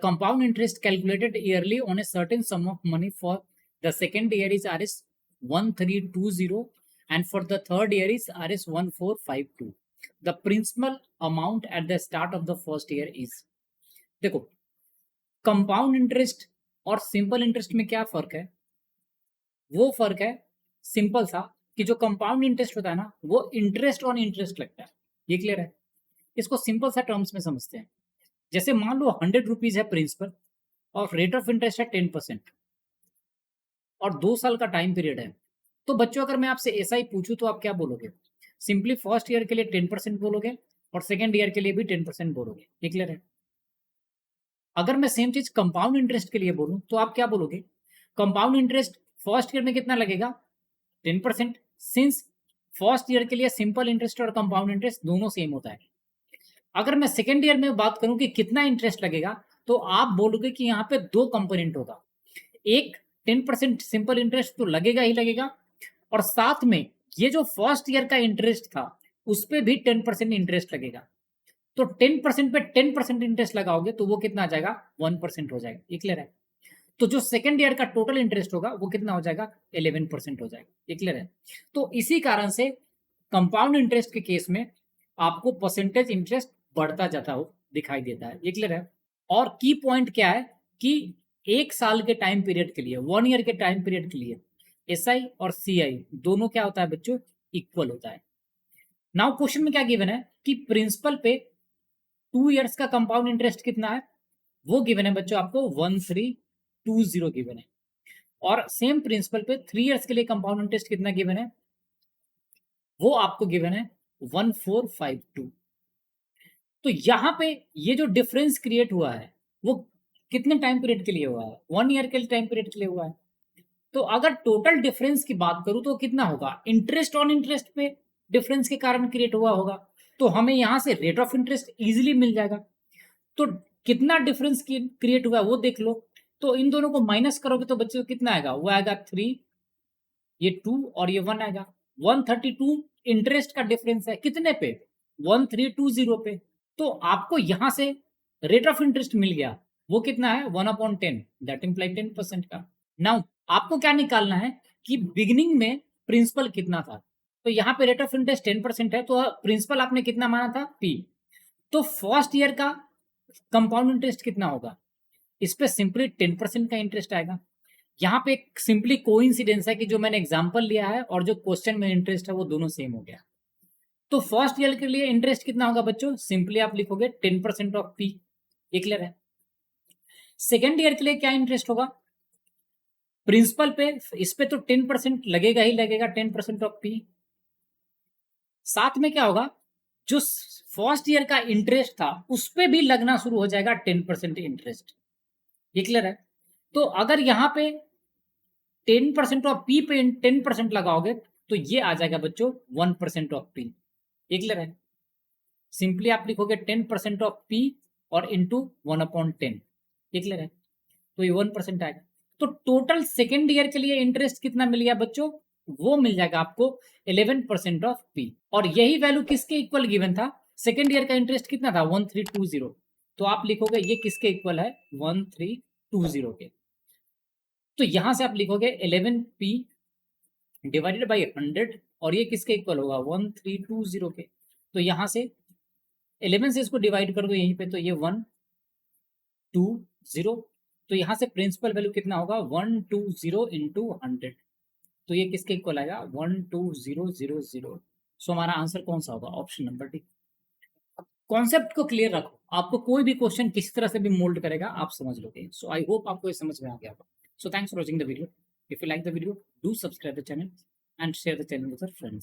compound interest calculated yearly on a certain sum of money for the second year is Rs 1320 and for the third year is Rs 1452. The principal amount at the start of the first year is. देखो compound interest और simple interest में क्या फर्क है? वो फर्क है simple सा कि जो कंपाउंड इंटरेस्ट होता है ना वो इंटरेस्ट ऑन इंटरेस्ट लगता है। ये क्लियर है? इसको सिंपल सा टर्म्स में समझते हैं। जैसे मान लो 100 रुपीज है प्रिंसिपल और रेट ऑफ इंटरेस्ट है 10% और 2 साल का टाइम पीरियड है। तो बच्चों अगर मैं आपसे ऐसा ही पूछूं तो आप क्या बोलोगे? सिंपली फर्स्ट ईयर के लिए 10% बोलोगे और सेकेंड ईयर के लिए भी 10% बोलोगे। ये क्लियर है? अगर मैं सेम चीज कंपाउंड इंटरेस्ट के लिए बोलूं तो आप क्या बोलोगे? कंपाउंड इंटरेस्ट फर्स्ट ईयर में कितना लगेगा? 10%। सिंस फर्स्ट ईयर के लिए सिंपल इंटरेस्ट और कंपाउंड इंटरेस्ट दोनों सेम होता है। अगर मैं सेकेंड ईयर में बात करूं कि कितना इंटरेस्ट लगेगा तो आप बोलोगे कि यहाँ पे 2 कंपोनेंट होगा। एक 10% सिंपल इंटरेस्ट तो लगेगा ही लगेगा और साथ में ये जो फर्स्ट ईयर का इंटरेस्ट था उस पर भी 10% इंटरेस्ट लगेगा। तो 10% पे 10% इंटरेस्ट लगाओगे तो वो कितना आ जाएगा? 1% हो जाएगा। ये क्लियर है? तो जो सेकेंड ईयर का टोटल इंटरेस्ट होगा वो कितना हो जाएगा? 11% हो जाएगा। ये क्लियर है? तो इसी कारण से कंपाउंड इंटरेस्ट के केस में आपको परसेंटेज इंटरेस्ट बढ़ता जाता हो दिखाई देता है। ये क्लियर है? और की पॉइंट क्या है कि 1 साल के टाइम पीरियड के लिए, 1 ईयर के टाइम पीरियड के लिए SI और CI दोनों क्या होता है बच्चों? इक्वल होता है। नाउ क्वेश्चन में क्या गिवन है कि प्रिंसिपल पे 2 इयर्स का कंपाउंड इंटरेस्ट कितना है वो गिवन है बच्चों आपको 1320 गिवन है और सेम प्रिंसिपल पे 3 इयर्स के लिए कंपाउंड इंटरेस्ट कितना गिवन है वो आपको गिवन है 1452। तो यहां पे ये जो डिफरेंस क्रिएट हुआ है वो कितने टाइम पीरियड के लिए हुआ है? 1 ईयर के टाइम पीरियड के लिए हुआ है। तो अगर टोटल डिफरेंस की बात करूं तो कितना होगा? इंटरेस्ट ऑन इंटरेस्ट पे डिफरेंस के कारण क्रिएट हुआ होगा। तो हमें यहां से रेट ऑफ इंटरेस्ट इजीली मिल जाएगा। तो कितना डिफरेंस क्रिएट हुआ वो देख लो। तो इन दोनों को माइनस करोगे तो बच्चों कितना आएगा? वो आएगा 3, ये 2 और ये 1 आएगा। 132 इंटरेस्ट का डिफरेंस है कितने पे? 1320 पे। तो आपको यहां से रेट ऑफ इंटरेस्ट मिल गया। वो कितना है? 1/10, दैट इंप्लाई 10% का। नाउ आपको क्या निकालना है कि बिगिनिंग में प्रिंसिपल कितना था। तो यहाँ पे रेट ऑफ इंटरेस्ट 10% है तो प्रिंसिपल आपने कितना माना था? P। तो फर्स्ट ईयर का कंपाउंड इंटरेस्ट कितना होगा? इस पे सिंपली 10% का इंटरेस्ट आएगा। यहाँ पे एक सिंपली कोइंसिडेंस है कि जो मैंने एग्जांपल लिया है और जो क्वेश्चन में इंटरेस्ट है वो दोनों सेम हो गया। तो फर्स्ट ईयर के लिए इंटरेस्ट कितना होगा बच्चों? सिंपली आप लिखोगे 10% ऑफ P। ये क्लियर है? सेकेंड ईयर के लिए क्या इंटरेस्ट होगा? प्रिंसिपल पे इस पे तो 10% लगेगा ही लगेगा, 10% ऑफ P। साथ में क्या होगा? जो फर्स्ट ईयर का इंटरेस्ट था उस पे भी लगना शुरू हो जाएगा 10% इंटरेस्ट। ये क्लियर है? तो अगर यहां पे 10% ऑफ P पे 10% लगाओगे तो ये आ जाएगा बच्चों 1% ऑफ P। ये क्लियर है? सिंपली आप लिखोगे 10% ऑफ P और इंटू 1/10। ये क्लियर है? तो ये 1% आएगा। तो टोटल सेकेंड ईयर के लिए इंटरेस्ट कितना मिल गया बच्चों? वो मिल जाएगा आपको 11% ऑफ P। और यही वैल्यू किसके इक्वल गिवन था? सेकेंड ईयर का इंटरेस्ट कितना था? 1320। तो आप लिखोगे ये किसके इक्वल है? 1320 के। तो यहां से आप लिखोगे 11P डिवाइडेड बाई 100 और ये किसके इक्वल होगा? 1320 के। तो यहां से 11 से इसको डिवाइड कर दो यहीं पे तो ये 120। तो यहां से प्रिंसिपल वैल्यू कितना होगा? 120 इंटू 100। तो ये किसके इक्वल आएगा? 12000। सो हमारा आंसर कौन सा होगा? Option number D. कॉन्सेप्ट को क्लियर रखो, आपको कोई भी क्वेश्चन किसी तरह से भी मोल्ड करेगा आप समझ लोगे। सो आई होप आपको ये समझ में आ गया होगा। So thanks for watching the video. If you like the video do subscribe the channel and share the channel with your friends.